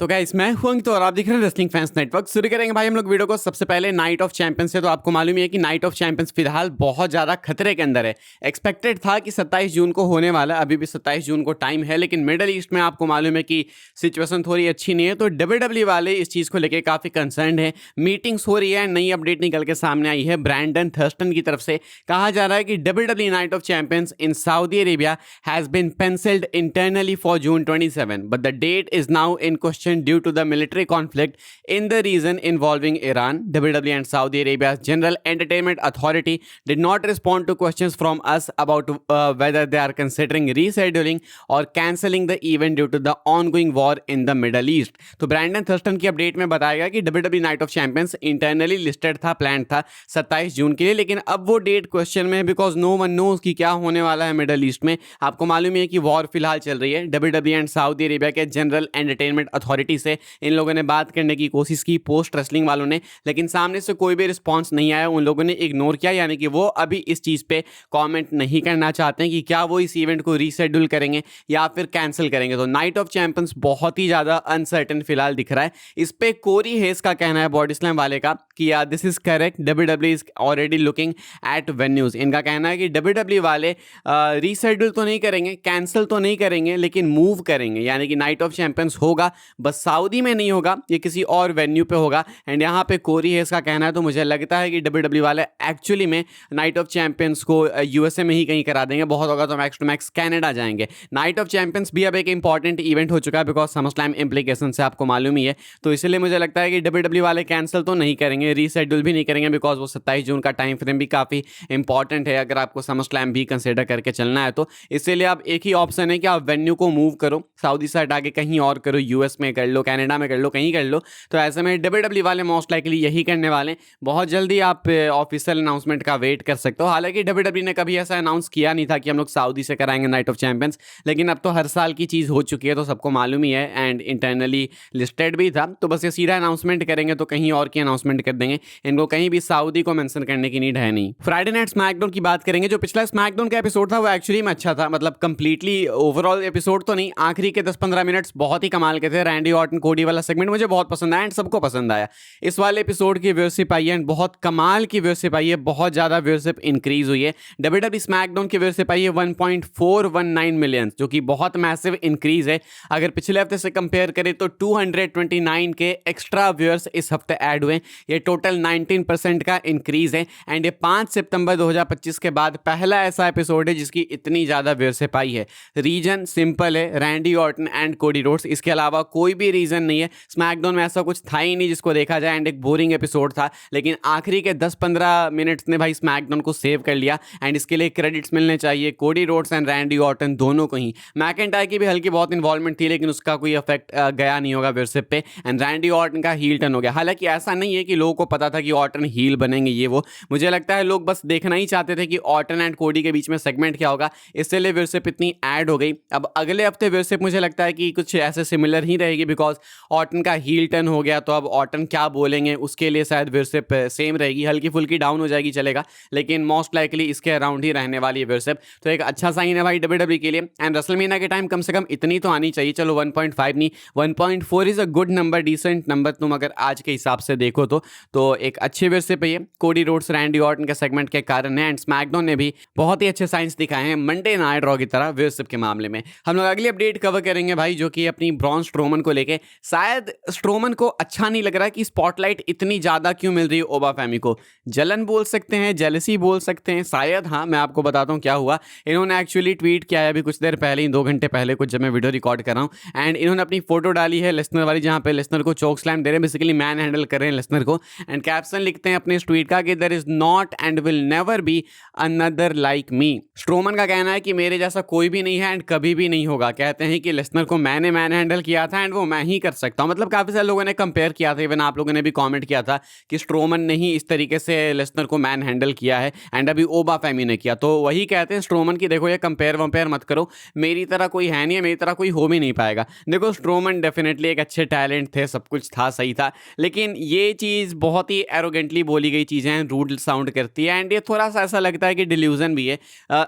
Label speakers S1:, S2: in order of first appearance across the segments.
S1: तो गाइस मैं हूं अंकित और आप देख रहे हैं रेसलिंग फैंस नेटवर्क। शुरू करेंगे भाई हम लोग वीडियो को सबसे पहले नाइट ऑफ चैंपियंस से। तो आपको मालूम ही है कि नाइट ऑफ चैंपियंस फिलहाल बहुत ज़्यादा खतरे के अंदर है। एक्सपेक्टेड था कि 27 जून को होने वाला, अभी भी 27 जून को टाइम है, लेकिन मिडल ईस्ट में आपको मालूम है कि सिचुएशन थोड़ी अच्छी नहीं है। तो डब्ल्यूडब्ल्यू वाले इस चीज़ को लेकर काफ़ी कंसर्न है। मीटिंग्स हो रही है, नई अपडेट निकल के सामने आई है ब्रैंडन थर्स्टन की तरफ से। कहा जा रहा है कि WW night of champions in Saudi Arabia has been pencilled internally for June 27, but the date is now in question due to the military conflict in the region involving Iran. WWE and Saudi Arabia's General Entertainment Authority did not respond to questions from us about whether they are considering rescheduling or cancelling the event due to the ongoing war in the Middle East. तो Brandon Thurston की update में बताया गया कि WWE night of champions internally listed था, plan था 27 जून के लिए, लेकिन अब वो डेट क्वेश्चन में है बिकॉज नो वन नोज कि क्या होने वाला है मिडल ईस्ट में। आपको मालूम है कि वॉर फिलहाल चल रही है। WWE एंड सऊदी अरेबिया के जनरल एंटरटेनमेंट अथॉरिटी से इन लोगों ने बात करने की कोशिश की, पोस्ट रेसलिंग वालों ने, लेकिन सामने से कोई भी रिस्पांस नहीं आया। उन लोगों ने इग्नोर किया, यानी कि वो अभी इस चीज़ पे कमेंट नहीं करना चाहते हैं कि क्या वो इस इवेंट को रीशेड्यूल करेंगे या फिर कैंसिल करेंगे। तो नाइट ऑफ चैंपियंस बहुत ही ज़्यादा अनसर्टेन फिलहाल दिख रहा है। इस पे कोरी हेस का कहना है, बॉडी स्लैम वाले का, कि या this is correct, WW is already looking at venues. इनका कहना है कि डब्ल्यूडब्ल्यू वाले रीशेड्यूल तो नहीं करेंगे, कैंसिल तो नहीं करेंगे, लेकिन मूव करेंगे, यानी कि नाइट ऑफ चैंपियंस होगा, बस सऊदी में नहीं होगा, ये किसी और वेन्यू पे होगा। एंड यहाँ पे कोरी हेस का कहना है, तो मुझे लगता है कि डब्ल्यूडब्ल्यू वाले एक्चुअली में नाइट ऑफ चैंपियंस को यूएसए में ही कहीं करा देंगे। बहुत होगा तो मैक्स टू मैक्स कनाडा जाएंगे। नाइट ऑफ चैंपियंस भी अब एक इंपॉर्टेंट इवेंट हो चुका है बिकॉज समरस्लैम इम्प्लीकेशन से आपको मालूम ही है। तो इसलिए मुझे लगता है कि डब्ल्यूडब्ल्यू वाले कैंसिल तो नहीं करेंगे, रीशेड्यूल भी नहीं करेंगे, बिकॉज वो 27 जून का टाइम फ्रेम भी काफ़ी इंपॉर्टेंट है अगर आपको समरस्लैम भी कंसिडर करके चलना है। तो इसीलिए अब एक ही ऑप्शन है कि आप वेन्यू को मूव करो, सऊदी से हटा के कहीं और करो, यूएस में कर लो, कनाडा में कर लो, कहीं कर लो। तो ऐसे में डब्ल्यूडब्ल्यू वाले मोस्ट लाइकली यही करने वाले हैं। बहुत जल्दी आप ऑफिशियल अनाउंसमेंट का वेट कर सकते हो। हालांकि डब्ल्यूडब्ल्यू ने कभी ऐसा अनाउंस किया नहीं था कि हम लोग सऊदी से कराएंगे नाइट ऑफ चैंपियंस, लेकिन अब तो हर साल की चीज़ हो चुकी है, तो सबको मालूम ही है एंड इंटरनली लिस्टेड भी था। तो बस ये सीधा अनाउंसमेंट करेंगे तो कहीं और की अनाउंसमेंट कर देंगे, इनको कहीं भी सऊदी को मेंशन करने की नीड है नहीं। फ्राइडे नाइट स्मैकडाउन की बात करेंगे। जो पिछला स्मैकडाउन का एपिसोड था वो एक्चुअली में अच्छा था, मतलब कंप्लीटली ओवरऑल एपिसोड तो नहीं, आखिरी के 10-15 मिनट्स बहुत ही कमाल के थे। रैंडी ऑर्टन कोडी वाला सेगमेंट मुझे बहुत पसंद आया एंड सबको पसंद आया। इस वाले एपिसोड की व्यूअरशिप आई है एंड बहुत कमाल की व्यूअरशिप आई है, बहुत ज़्यादा व्यूअरशिप इंक्रीज हुई है। डब्ल्यूडब्ल्यू स्मैकडाउन की व्यूअरशिप आई है 1.419 मिलियन, जो कि बहुत मैसिव इंक्रीज है। अगर पिछले हफ्ते से कंपेयर करें तो 229 के एक्स्ट्रा व्यूअर्स इस हफ्ते ऐड हुए। ये टोटल 19% का इंक्रीज है एंड ये 5 सितंबर 2025 के बाद पहला ऐसा एपिसोड है जिसकी इतनी ज़्यादा व्यूअरशिप आई है। रीजन सिंपल है, Randy Orton and Cody Rhodes, इसके अलावा कोई भी रीजन नहीं है। स्मैकडाउन में ऐसा कुछ था ही नहीं जिसको देखा जाए एंड एक बोरिंग एपिसोड था, लेकिन आखिरी के 10-15 मिनट्स ने भाई स्मैकडाउन को सेव कर लिया एंड इसके लिए क्रेडिट्स मिलने चाहिए Cody Rhodes and Randy Orton दोनों को ही। मैकेंटायर की भी हल्की बहुत इन्वॉल्वमेंट थी, लेकिन उसका कोई इफेक्ट गया नहीं होगा व्यूअरशिप पे एंड रैंडी ऑर्टन का हील टर्न हो गया। हालांकि ऐसा नहीं है कि लोगों को पता था कि ऑर्टन हील बनेंगे ये वो, मुझे लगता है लोग बस देखना ही चाहते थे कि ऑर्टन एंड कोडी के बीच में सेगमेंट क्या होगा, इसलिए व्यूअरशिप इतनी ऐड हो गई। अब अगले हफ्ते व्यूअरशिप मुझे लगता है कि कुछ ऐसे सिमिलर ही रहेगी बिकॉज ऑर्टन का हील टर्न हो गया, तो अब ऑर्टन क्या बोलेंगे उसके लिए शायद व्यूअरशिप सेम रहेगी, हल्की फुल्की डाउन हो जाएगी चलेगा, लेकिन मोस्ट लाइकली इसके अराउंड ही रहने वाली है व्यूअरशिप। तो एक अच्छा साइन है भाई डब्ल्यूडब्ल्यू के लिए एंड रेसलमेनिया के टाइम कम से कम इतनी तो आनी चाहिए। चलो 1.5 नहीं, 1.4 is a good number, decent number तुम अगर आज के हिसाब से देखो तो एक अच्छे व्यूअरशिप है ये कोडी रोड्स रैंडी ऑर्टन के सेगमेंट के कारण है एंड स्मैकडाउन ने भी बहुत ही अच्छे साइंस दिखाए हैं मंडे नाइट रॉ की तरह व्यूअरशिप के मामले में। हम लोग अगली अपडेट कवर करेंगे भाई, जो कि अपनी ब्रॉन स्ट्रोमन को लेके। शायद स्ट्रोमन को अच्छा नहीं लग रहा है कि स्पॉटलाइट इतनी ज़्यादा क्यों मिल रही है ओबा फैमी को। जलन बोल सकते हैं, जेलसी बोल सकते हैं शायद। हाँ, मैं आपको बताता हूँ क्या हुआ। इन्होंने एक्चुअली ट्वीट किया है अभी कुछ देर पहले ही, 2 घंटे पहले कुछ, जब मैं वीडियो रिकॉर्ड कर रहा हूँ एंड इन्होंने अपनी फोटो डाली है लेसनर वाली, जहाँ पे लेसनर को चोक स्लैम दे रहे हैं, बेसिकली मैन हैंडल कर रहे हैं लेसनर को एंड कैप्शन लिखते हैं अपने इस ट्वीट का कि there is not and will never be another like me. Strowman का कहना है कि मेरे जैसा कोई भी नहीं है एंड कभी भी नहीं होगा। कहते हैं कि लेसनर को मैंने मैन हैंडल किया था एंड वो मैं ही कर सकता हूँ। मतलब काफ़ी सारे लोगों ने कंपेयर किया था, इवन आप लोगों ने भी कमेंट किया था कि स्ट्रोमन ने ही इस तरीके से लेसनर को मैन हैंडल किया है एंड अभी ओबा फैमी ने किया। तो वही कहते हैं स्ट्रोमन की, देखो ये कंपेयर वंपेयर मत करो, मेरी तरह कोई है नहीं है, मेरी तरह कोई हो भी नहीं पाएगा। देखो स्ट्रोमन डेफिनेटली एक अच्छे टैलेंट थे, सब कुछ था, सही था, लेकिन ये चीज़ बहुत ही एरोगेंटली बोली गई चीज़ें हैं, रूड साउंड करती है एंड ये थोड़ा सा ऐसा लगता है कि डिल्यूजन भी है।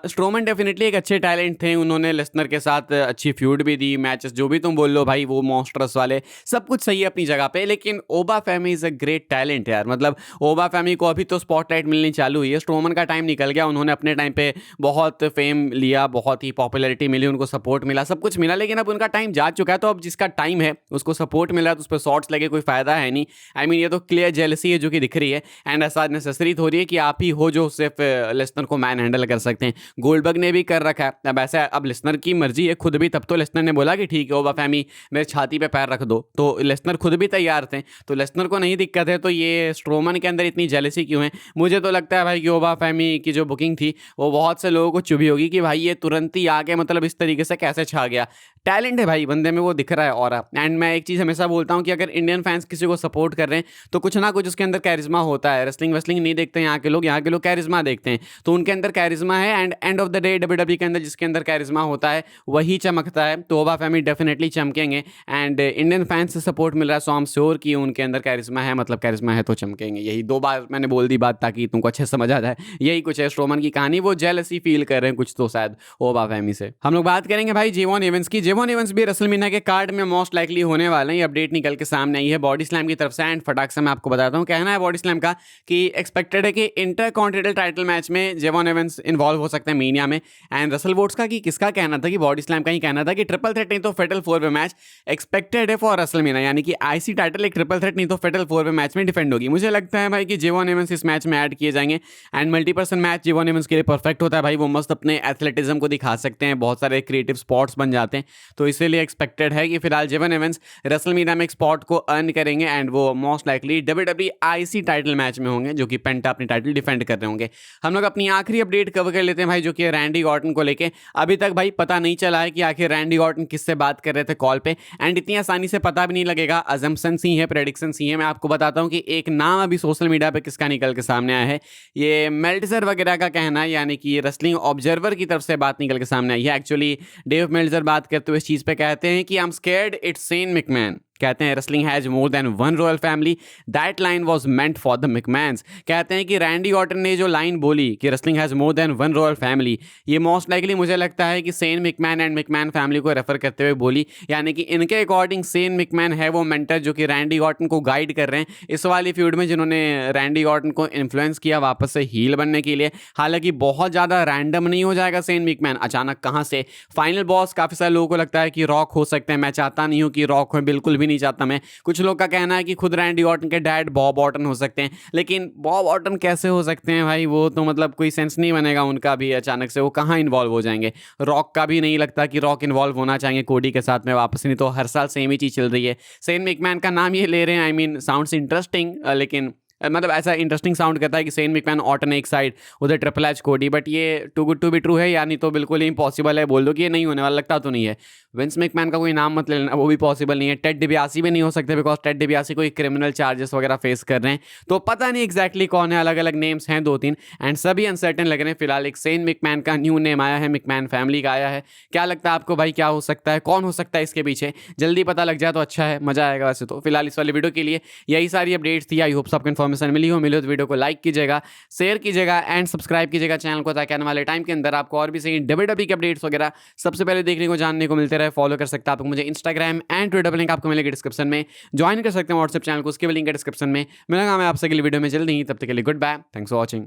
S1: स्ट्रोमन डेफिनेटली एक अच्छे टैलेंट थे, उन्होंने लेसनर के साथ अच्छी फ्यूड भी दी, मैचेस जो भी तुम बोल लो भाई वो मॉन्स्टर्स वाले, सब कुछ सही है अपनी जगह पे, लेकिन ओबा फैमी इज़ अ ग्रेट टैलेंट यार। मतलब ओबा फैमी को अभी तो स्पॉटलाइट मिलनी चालू हुई है, स्ट्रोमन का टाइम निकल गया, उन्होंने अपने टाइम पे बहुत फेम लिया, बहुत ही पॉपुलैरिटी मिली, उनको सपोर्ट मिला, सब कुछ मिला, लेकिन अब उनका टाइम जा चुका है। तो अब जिसका टाइम है उसको सपोर्ट मिल रहा है तो उस पर शॉर्ट्स लगे कोई फ़ायदा है नहीं। आई मीन ये तो क्लियर जेलसी है जो कि दिख रही है, एंड ऐसा नेसेसरी हो रही है कि आप ही हो जो सिर्फ लेसनर को मैन हैंडल कर सकते हैं। गोल्डबर्ग ने भी कर रखा है, अब ऐसा अब लेसनर की मर्जी है खुद भी, तब तो लेसनर ने बोला कि ठीक है ओबा फैमी मेरे छाती पे पैर रख दो, तो लेसनर खुद भी तैयार थे, तो लेसनर को नहीं दिक्कत है। तो ये स्ट्रोमन के अंदर इतनी जेलसी क्यों है? मुझे तो लगता है भाई कि ओबा फैमी की जो बुकिंग थी वो बहुत से लोगों को चुभी होगी कि भाई ये तुरंत ही आके मतलब इस तरीके से कैसे छा गया। टैलेंट है भाई बंदे में, वो दिख रहा है ऑरा। एंड मैं एक चीज़ हमेशा बोलता हूँ कि अगर इंडियन फैंस किसी को सपोर्ट कर रहे हैं तो कुछ ना कुछ उसके अंदर कैरिज्मा होता है। रेसलिंग वेसलिंग नहीं देखते हैं यहाँ के लोग कैरिज्मा देखते हैं, तो उनके अंदर कैरिज्मा है। And end of the day WWE के अंदर जिसके अंदर कैरिज्मा होता है वही चमकता है, तो ओबा फैमी डेफिनेटली चमकेंगे। एंड इंडियन फैंस से सपोर्ट मिल रहा है, सो आई एम श्योर कि उनके अंदर कैरिज्मा है, मतलब कैरिज्मा है तो चमकेंगे। यही 2 बार मैंने बोल दी बात ताकि तुमको अच्छे समझ आ जाए। यही कुछ है स्ट्रोमन की कहानी, वो जेलसी फील कर रहे हैं कुछ तो शायद ओबा फैमी से। हम लोग बात करेंगे भाई जेवॉन एवंस की। जेवॉन एवंस भी रेसलमेनिया के कार्ड में मोस्ट लाइकली होने वाले हैं, ये अपडेट निकल के सामने आई है बॉडी स्लैम की तरफ से। एंड फटाक से मैं आपको बताता हूँ, कहना है बॉडी स्लैम का कि एक्सपेक्टेड है कि इंटरकॉन्टिनेंटल टाइटल मैच में जेवॉन एवंस इन्वॉल्व हो सकते हैं मीनिया में। एंड रसल वोट्स का कि किसका कहना था कि बॉडी स्लैम का ही कहना था कि ट्रिपल थ्रेट नहीं तो फेटल 4-वे मैच एक्सपेक्टेड है फॉर रेसलमेनिया, यानी कि आईसी टाइटल एक ट्रिपल थ्रेट नहीं तो फेटल 4-वे मैच में डिफेंड होगी। मुझे लगता है भाई कि जेवॉन एवंस इस मैच में ऐड किए जाएंगे। एंड मल्टीपर्सन मैच जेवॉन एवंस के लिए परफेक्ट होता है भाई, वो मस्त अपने एथलेटिज्म को दिखा सकते हैं, बहुत सारे क्रिएटिव स्पॉट्स बन जाते हैं, तो इसीलिए एक्सपेक्टेड है कि फिलहाल जेवॉन एवंस रेसलमेनिया में एक स्पॉट को अर्न करेंगे। एंड वो most likely WWE IC title match में होंगे, जो कि पेंटा अपनी टाइटल डिफेंड कर रहे होंगे। हम लोग अपनी आखिरी अपडेट कवर कर लेते हैं भाई, जो कि रैंडी ऑर्टन को लेके। अभी तक भाई पता नहीं चला है कि आखिर रैंडी ऑर्टन किससे बात कर रहे थे कॉल पे, एंड इतनी आसानी से पता भी नहीं लगेगा। अजम्पशंस ही है, प्रेडिक्शंस ही है। मैं आपको बताता हूँ कि एक नाम अभी सोशल मीडिया पे किसका निकल के सामने आया है, ये मेल्टजर वगैरह का कहना है, यानी कि रेसलिंग ऑब्जर्वर की तरफ से बात निकल के सामने आई है। एक्चुअली डेव मेल्टजर बात करते हुए इस चीज़ पे कहते हैं कि I am scared it's Shane McMahon. कहते हैं wrestling has more than one royal family, that line was meant for the McMahons. कहते हैं कि रैंडी ऑर्टन ने जो लाइन बोली कि wrestling has more than one royal family, ये मोस्ट लाइकली मुझे लगता है कि Shane McMahon and McMahon family को रेफर करते हुए बोली, यानी कि इनके अकॉर्डिंग सेन मैकमैन है वो मेंटर जो कि रैंडी ऑर्टन को गाइड कर रहे हैं इस वाली फ्यूड में, जिन्होंने रैंडी ऑर्टन को इन्फ्लुएंस किया वापस से हील बनने के लिए। हालांकि बहुत ज़्यादा रैंडम नहीं हो जाएगा सेन मैकमैन अचानक कहाँ से। फाइनल बॉस काफ़ी सारे लोगों को लगता है कि रॉक हो सकते हैं, मैं चाहता नहीं हूँ कि रॉक हो, बिल्कुल भी नहीं चाहता मैं। कुछ लोग का कहना है कि खुद रैंडी ऑर्टन के डैड बॉब ऑर्टन हो सकते हैं, लेकिन बॉब ऑर्टन कैसे हो सकते हैं भाई, वो तो मतलब कोई सेंस नहीं बनेगा उनका भी अचानक से, वो कहाँ इन्वॉल्व हो जाएंगे। रॉक का भी नहीं लगता कि रॉक इन्वॉल्व होना चाहिए कोडी के साथ में वापस, नहीं तो हर साल सेम ही चीज़ चल रही है। सेन मैकमैन का नाम ये ले रहे हैं, आई मीन साउंड्स इंटरेस्टिंग, लेकिन मतलब ऐसा इंटरेस्टिंग साउंड करता है कि सेन मैकमैन ऑर्टन एक साइड, उधर ट्रिपल एच कोडी, बट ये too good to be true है, यानी तो बिल्कुल ही इम्पॉसिबल है। बोल दो कि ये नहीं होने वाला, लगता तो नहीं है। विंस मैकमैन का कोई नाम मत ले लेना, वो भी पॉसिबल नहीं है। टेड डिबियासी भी नहीं हो सकते, बिकॉज टेड डिबियासी कोई क्रिमिनल चार्जेस वगैरह फेस कर रहे हैं, तो पता नहीं एक्जैक्टली कौन है। अलग अलग नेम्स हैं 2-3 एंड सभी अनसर्टेन लग रहे हैं। फिलहाल एक सेन मैकमैन का न्यू नेम आया है, मैकमैन फैमिली का आया है। क्या लगता है आपको भाई, क्या हो सकता है, कौन हो सकता है इसके पीछे? जल्दी पता लग जाए तो अच्छा है, मजा आएगा। वैसे तो फिलहाल इस वाली वीडियो के लिए यही सारी अपडेट्स थी। आई होप सबको इन्फॉर्मेशन मिली हो तो वीडियो को लाइक कीजिएगा, शेयर कीजिएगा एंड सब्सक्राइब कीजिएगा चैनल को, ताकि आने वाले टाइम के अंदर आपको और भी सही डब्ल्यूडब्ल्यूई के अपडेट्स वगैरह सबसे पहले देखने को जानने को मिलते रहे। फॉलो कर सकते हैं आप मुझे इंस्टाग्राम एंड ट्विटर, लिंक आपको मिलेगा डिस्क्रिप्शन में। ज्वाइन कर सकते हैं व्हाट्सएप चैनल को, उसके भी लिंक है डिस्क्रिप्शन में। मिलेगा मैं आपसे अगली वीडियो में जल्दी ही, तब तक के लिए goodbye, thanks for watching.